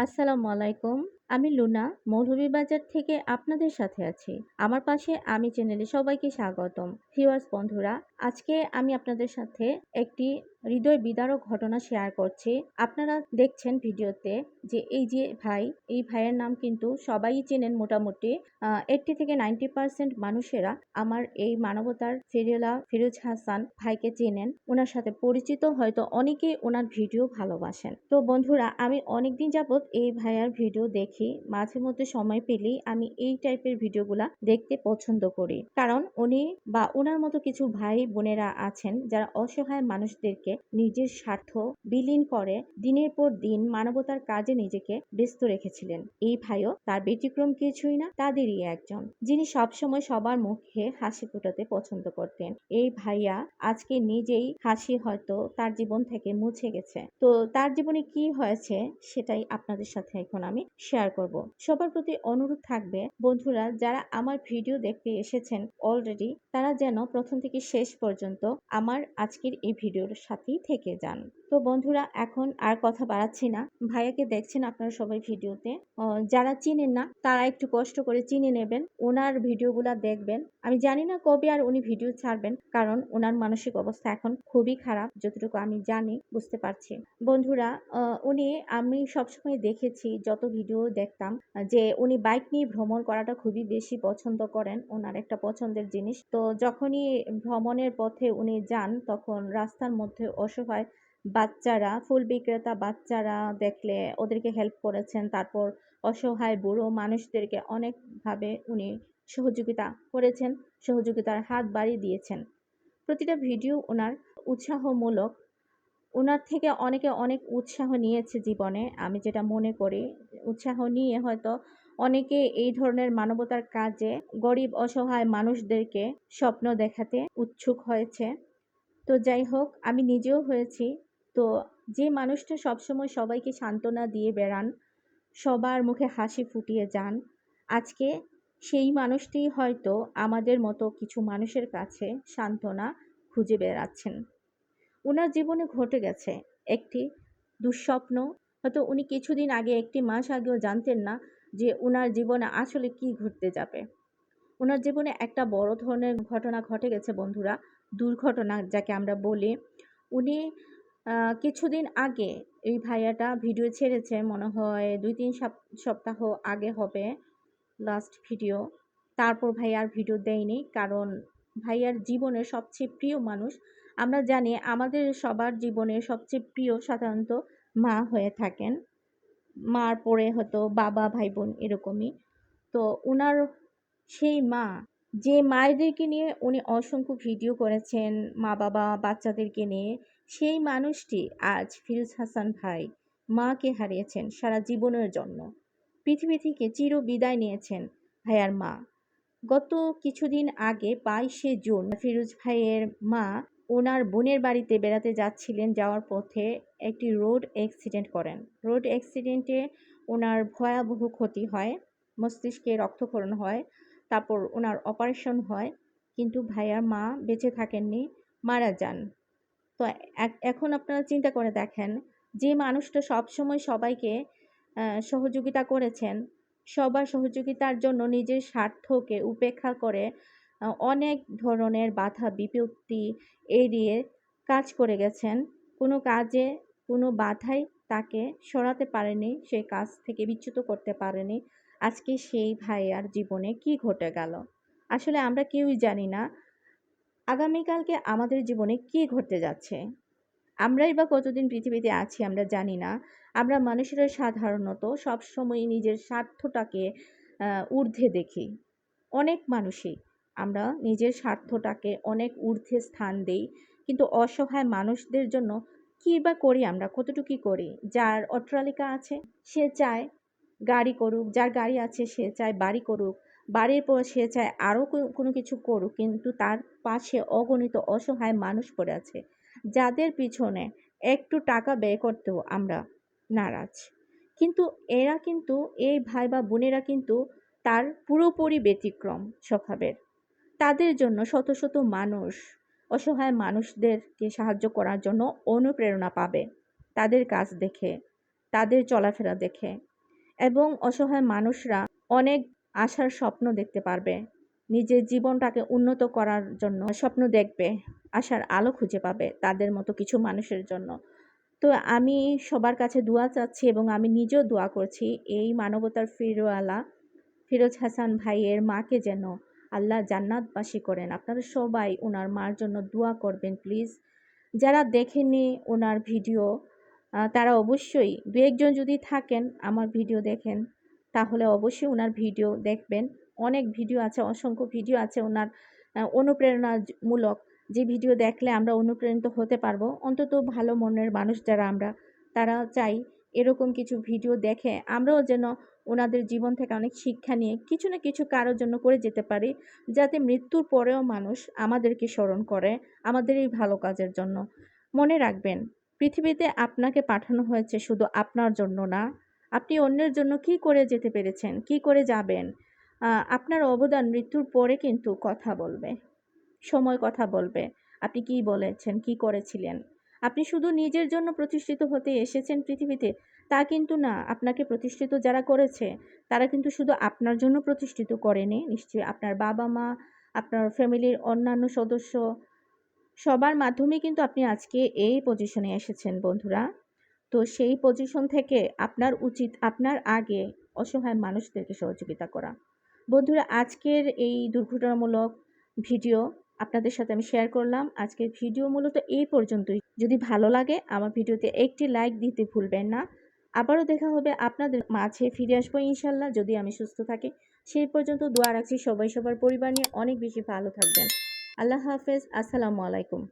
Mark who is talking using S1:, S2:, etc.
S1: আসসালামু আলাইকুম। আমি লুনা মৌলভীবাজার থেকে আপনাদের সাথে আছি। আমার পাশে আমি চ্যানেলে সবাইকে স্বাগতম। ভিউয়ার্স বন্ধুরা, আজকে আমি আপনাদের সাথে একটি হৃদয় বিদারক ঘটনা শেয়ার করছি। আপনারা দেখছেন ভিডিওতে যে এই ভাইয়ের নাম কিন্তু সবাই চেনেন মোটামুটি। 80 থেকে 90% মানুষেরা আমার এই মানবতার ফিরোজ হাসান ভাইকে চেনেন। উনার সাথে পরিচিত হয়তো অনেকেই উনার ভিডিও ভালোবাসেন। তো বন্ধুরা, আমি অনেকদিন যাবৎ এই ভাইয়ার ভিডিও দেখি। মাঝে মধ্যে সময় পেলেই আমি এই টাইপের ভিডিওগুলা দেখতে পছন্দ করি। কারণ উনি বা উনার মতো কিছু ভাই বোনেরা আছেন যারা অসহায় মানুষদেরকে নিজের স্বার্থ বিলীন করে দিনের পর দিন মানবতার কাজে নিজেকে ব্যস্ত রেখেছিলেন। এই ভাইও তার ব্যতিক্রম কিছুই না, তাদেরই একজন, যিনি সবসময় সবার মুখে হাসি ফোটাতে পছন্দ করতেন। এই ভাইয়া আজকে নিজেই হাসি হয়তো তার জীবন থেকে মুছে গেছে। তো তার জীবনে কি হয়েছে সেটাই আপনাদের সাথে এখন আমি শেয়ার করব। সবার প্রতি অনুরোধ থাকবে বন্ধুরা, যারা আমার ভিডিও দেখতে এসেছেন অলরেডি, তারা যেন প্রথম থেকে শেষ পর্যন্ত আমার আজকের এই ভিডিওর সাথেই থেকে যান। তো বন্ধুরা, এখন আর কথা বাড়াচ্ছি না। ভাইয়াকে দেখছেন আপনারা সবাই ভিডিওতে। যারা চিনেন না তারা একটু কষ্ট করে চিনে নেবেন, ওনার ভিডিওগুলা দেখবেন। আমি জানি না কবে আর উনি ভিডিও ছাড়বেন, কারণ ওনার মানসিক অবস্থা এখন খুবই খারাপ, যতটুকু আমি জানি, বুঝতে পারছি। বন্ধুরা, আমি সবসময় দেখেছি, যত ভিডিও দেখতাম, যে উনি বাইক নিয়ে ভ্রমণ করাটা খুবই বেশি পছন্দ করেন, ওনার একটা পছন্দের জিনিস। তো যখনই ভ্রমণের পথে উনি যান, তখন রাস্তার মধ্যে অসহায় বাচ্চারা, ফুল বিক্রেতা বাচ্চারা দেখলে ওদেরকে হেল্প করেছেন। তারপর অসহায় বুড়ো মানুষদেরকে অনেকভাবে উনি সহযোগিতা করেছেন, সহযোগিতার হাত বাড়িয়ে দিয়েছেন। প্রতিটা ভিডিও ওনার উৎসাহমূলক। ওনার থেকে অনেকে অনেক উৎসাহ নিয়েছে জীবনে, আমি যেটা মনে করি। উৎসাহ নিয়ে হয়তো অনেকে এই ধরনের মানবতার কাজে গরিব অসহায় মানুষদেরকে স্বপ্ন দেখাতে উৎসুক হয়েছে। তো যাই হোক, আমি নিজেও হয়েছি। তো যে মানুষটা সবসময় সবাইকে সান্ত্বনা দিয়ে বেড়ান, সবার মুখে হাসি ফুটিয়ে যান, আজকে সেই মানুষটি হয়তো আমাদের মতো কিছু মানুষের কাছে সান্ত্বনা খুঁজে বেড়াচ্ছেন। উনার জীবনে ঘটে গেছে একটি দুঃস্বপ্ন। হয়তো উনি কিছুদিন আগে, একটি মাস আগেও জানতেন না যে উনার জীবনে আসলে কি ঘটতে যাবে। উনার জীবনে একটা বড় ধরনের ঘটনা ঘটে গেছে বন্ধুরা, দুর্ঘটনা যাকে আমরা বলি। উনি কিছুদিন আগে এই ভাইয়াটা ভিডিও ছেড়েছে, মনে হয় ২-৩ সপ্তাহ আগে হবে লাস্ট ভিডিও। তারপর ভাইয়া আর ভিডিও দেয়নি, কারণ ভাইয়ার জীবনের সবচেয়ে প্রিয় মানুষ, আমরা জানি আমাদের সবার জীবনের সবচেয়ে প্রিয় সাধারণত মা হয়ে থাকেন। মার পরে হয়তো বাবা, ভাই বোন, এরকমই। তো উনার সেই মা, যে মায়েদেরকে নিয়ে উনি অসংখ্য ভিডিও করেছেন, মা বাবা বাচ্চাদেরকে নিয়ে, সেই মানুষটি আজ ফিরোজ হাসান ভাই মাকে হারিয়েছেন সারা জীবনের জন্য। পৃথিবী থেকে চির বিদায় নিয়েছেন ভাইয়ার মা। গত কিছুদিন আগে 22শে জুন ফিরোজ ভাইয়ের মা ওনার বোনের বাড়িতে বেড়াতে যাচ্ছিলেন, যাওয়ার পথে একটি রোড অ্যাক্সিডেন্ট করেন। রোড অ্যাক্সিডেন্টে ওনার ভয়াবহ ক্ষতি হয়, মস্তিষ্কে রক্তক্ষরণ হয়, তারপর ওনার অপারেশন হয়, কিন্তু ভাইয়ার মা বেঁচে থাকেননি, মারা যান। তো এখন আপনারা চিন্তা করে দেখেন, যে মানুষটা সবসময় সবাইকে সহযোগিতা করেছেন, সবার সহযোগিতার জন্য নিজের স্বার্থকে উপেক্ষা করে অনেক ধরনের বাধা বিপত্তি এড়িয়ে কাজ করে গেছেন, কোনো কাজে কোনো বাধাই তাকে সরাতে পারেনি, সেই কাজ থেকে বিচ্যুত করতে পারেনি। আজকে সেই ভাইয়ার জীবনে কি ঘটে গেল আসলে আমরা কেউই জানি না। আগামীকালকে আমাদের জীবনে কি ঘটতে যাচ্ছে, আমরাই বা কতদিন পৃথিবীতে আছি আমরা জানি না। আমরা মানুষেরা সাধারণত সবসময় নিজের স্বার্থটাকে ঊর্ধ্বে দেখি। অনেক মানুষই আমরা নিজের স্বার্থটাকে অনেক ঊর্ধ্বে স্থান দেই, কিন্তু অসহায় মানুষদের জন্য কী বা করি আমরা, কতটুকুই করি। যার অট্টালিকা আছে সে চায় গাড়ি করুক, যার গাড়ি আছে সে চায় বাড়ি করুক, বাড়ির পর সে চায় আরও কোনো কিছু করুক, কিন্তু তার পাশে অগণিত অসহায় মানুষ পড়ে আছে, যাদের পিছনে একটু টাকা ব্যয় করতেও আমরা নারাজ। কিন্তু এরা কিন্তু, এই ভাই বা বোনেরা কিন্তু তার পুরোপুরি ব্যতিক্রম স্বভাবের। তাদের জন্য শত শত মানুষ অসহায় মানুষদেরকে সাহায্য করার জন্য অনুপ্রেরণা পাবে তাদের কাজ দেখে। তাদের চলাফেরা দেখে, এবং অসহায় মানুষরা অনেক আশার স্বপ্ন দেখতে পারবে। নিজের জীবনটাকে উন্নত করার জন্য স্বপ্ন দেখবে, আশার আলো খুঁজে পাবে তাদের মতো কিছু মানুষের জন্য। তো আমি সবার কাছে দোয়া চাচ্ছি এবং আমি নিজেও দোয়া করছি এই মানবতার ফিরওয়ালা ফিরোজ হাসান ভাইয়ের মাকে যেন আল্লাহ জান্নাতবাসী করেন। আপনারা সবাই ওনার মার জন্য দোয়া করবেন প্লিজ। যারা দেখেননি ওনার ভিডিও তারা অবশ্যই দু একজন যদি থাকেন আমার ভিডিও দেখেন, তাহলে অবশ্যই ওনার ভিডিও দেখবেন। অনেক ভিডিও আছে, অসংখ্য ভিডিও আছে ওনার অনুপ্রেরণামূলক, যে ভিডিও দেখলে আমরা অনুপ্রাণিত হতে পারবো। অন্তত ভালো মনের মানুষ যারা আমরা, তারা চাই এরকম কিছু ভিডিও দেখে আমরাও যেন ওনাদের জীবন থেকে অনেক শিক্ষা নিয়ে কিছু না কিছু কারোর জন্য করে যেতে পারি, যাতে মৃত্যুর পরেও মানুষ আমাদেরকে স্মরণ করে আমাদের এই ভালো কাজের জন্য। মনে রাখবেন, পৃথিবীতে আপনাকে পাঠানো হয়েছে শুধু আপনার জন্য না। আপনি অন্যের জন্য কি করে যেতে পেরেছেন, কি করে যাবেন, আপনার অবদান মৃত্যুর পরে কিন্তু কথা বলবে, সময় কথা বলবে। আপনি কি বলেছেন, কি করেছিলেন। আপনি শুধু নিজের জন্য প্রতিষ্ঠিত হতে এসেছেন পৃথিবীতে তা কিন্তু না। আপনাকে প্রতিষ্ঠিত যারা করেছে তারা কিন্তু শুধু আপনার জন্য প্রতিষ্ঠিত করেনি, নিশ্চয়ই আপনার বাবা মা, আপনার ফ্যামিলির অন্যান্য সদস্য, সবার মাধ্যমে কিন্তু আপনি আজকে এই পজিশনে এসেছেন বন্ধুরা। তো সেই পজিশন থেকে আপনার উচিত আপনার আগে অসহায় মানুষদেরকে সহযোগিতা করা। বন্ধুরা, আজকের এই দুর্ঘটনামূলক ভিডিও আপনাদের সাথে আমি শেয়ার করলাম। আজকের ভিডিও মূলত এই পর্যন্তই। যদি ভালো লাগে আমার ভিডিওতে একটি লাইক দিতে ভুলবেন না। আবারও দেখা হবে আপনাদের মাঝে, ফিরে আসবো ইনশাল্লাহ যদি আমি সুস্থ থাকি। সেই পর্যন্ত দোয়া রাখছি সবাই সবার পরিবার নিয়ে অনেক বেশি ভালো থাকবেন। আল্লাহ হাফেজ, আসসালামু আলাইকুম।